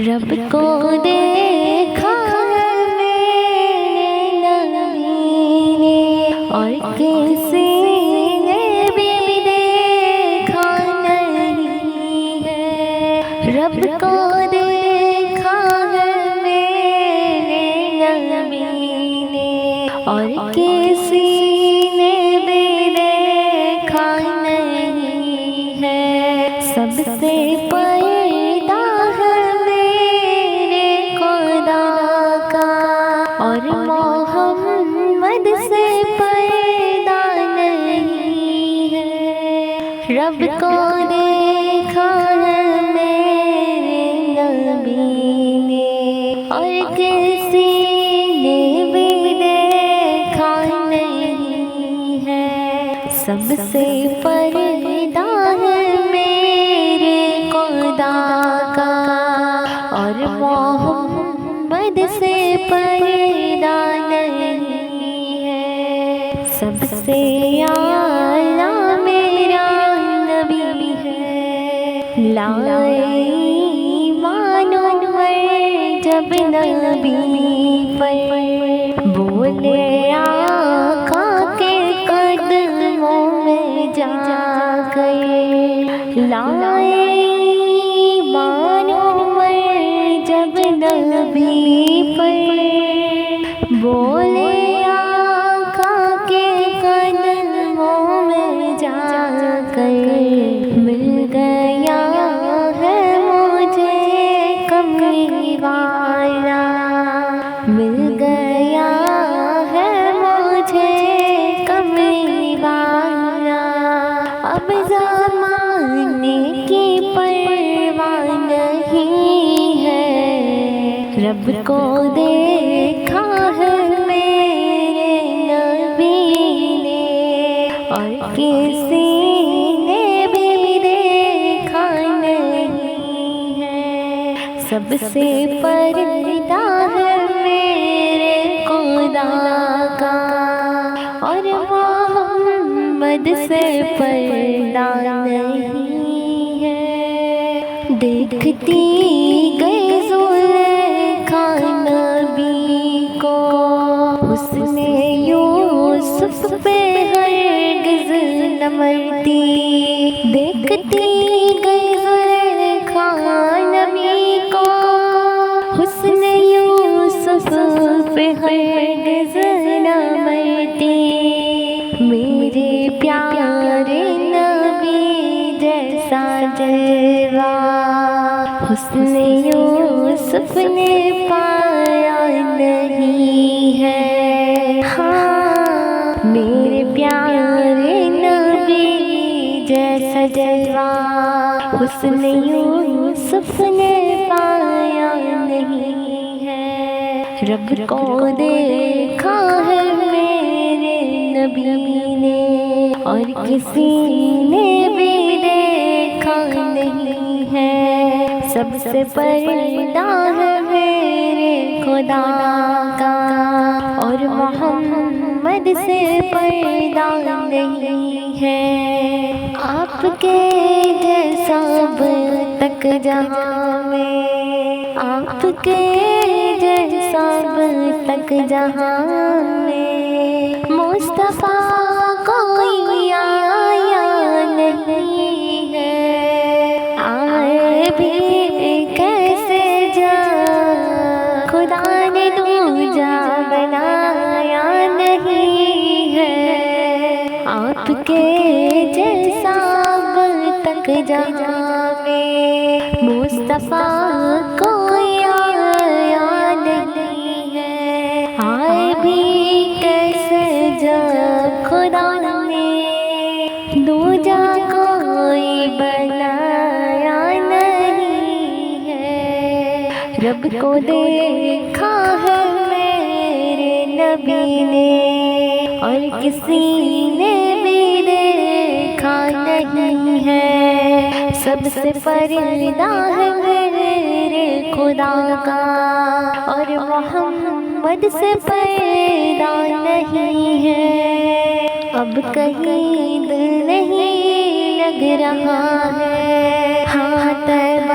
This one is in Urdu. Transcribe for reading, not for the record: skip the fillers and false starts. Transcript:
رب کو دیکھا میرے نبی نے، اور کسی نے بھی دیکھا نہیں ہے۔ رب کو دیکھا میرے نبی نے، اور کسی نے بھی دیکھا نہیں ہے۔ سب سے پردہ ہے میرے خدا کا، اور محمد سے پردہ نہیں ہے۔ رب کو دیکھا ہے میرے نبی نے، اور کسی نے بھی دیکھا نہیں ہے۔ سب سے پردہ ہے میرے خدا کا، اور محمد سے پردہ نہیں ہے۔ سب سے اعلیٰ میرا نبی ہے۔ لائے ایمان عمر جب نبی پر، بولے آقا کے قدموں میں جا گئے۔ لائے ایمان عمر جب نبی پر، بولے آقا کے قدموں میں جا گئے۔ مل گیا ہے مجھے کملی والا، مل گیا ہے مجھے کملی والا۔ اب زمانے کی پرواہ نہیں ہے، رب کو دیکھا ہے میرے نبی نے، اور کسی نے بھی دیکھا نہیں ہے۔ سب سے پردہ ہے میرے خدا کا، اور محمد سے پردہ نہیں ہے۔ دیکھتی گئی زلیخا نبی کو، حسن یوسف پہ ہرگز نہ مرتی۔ دیکھتی گئی زلیخا نبی کو، حسن یوسف پہ ہرگز نہ مرتی۔ میرے پیارے نبی جیسا جلوہ حسن یوسف نے پایا نہیں ہے۔ ہاں، میرے پیارے نبی جیسا جلوہ حسن یوسف نے پایا نہیں ہے۔ رب کو دیکھا ہے میرے نبی نے، اور کسی نے بھی دیکھا نہیں ہے۔ سب سے پردہ ہے میرے خدا کا، اور محمد سے پردہ نہیں ہے۔ آپ کے جیسا اب تک جہاں میں، آپ کے جیسا اب تک جہاں میں، مصطفیٰ کوئی آیا نہیں ہے۔ آئے بھی کیسے جا، خدا نے دوجا بنایا نہیں ہے۔ آپ کے جیسا اب تک جہاں میں، مصطفیٰ کوئی آیا نہیں ہے۔ آئے بھی کیسے جب خدا نے دوجا کوئی بنایا نہیں ہے۔ رب کو دیکھا ہے میرے نبی نے، اور کسی نے بھی دیکھا نہیں ہے۔ سب سے پردہ ہے میرے خدا کا، اور محمد سے پردہ نہیں ہے۔ اب کہیں دل نہیں لگ رہا ہے، ہاں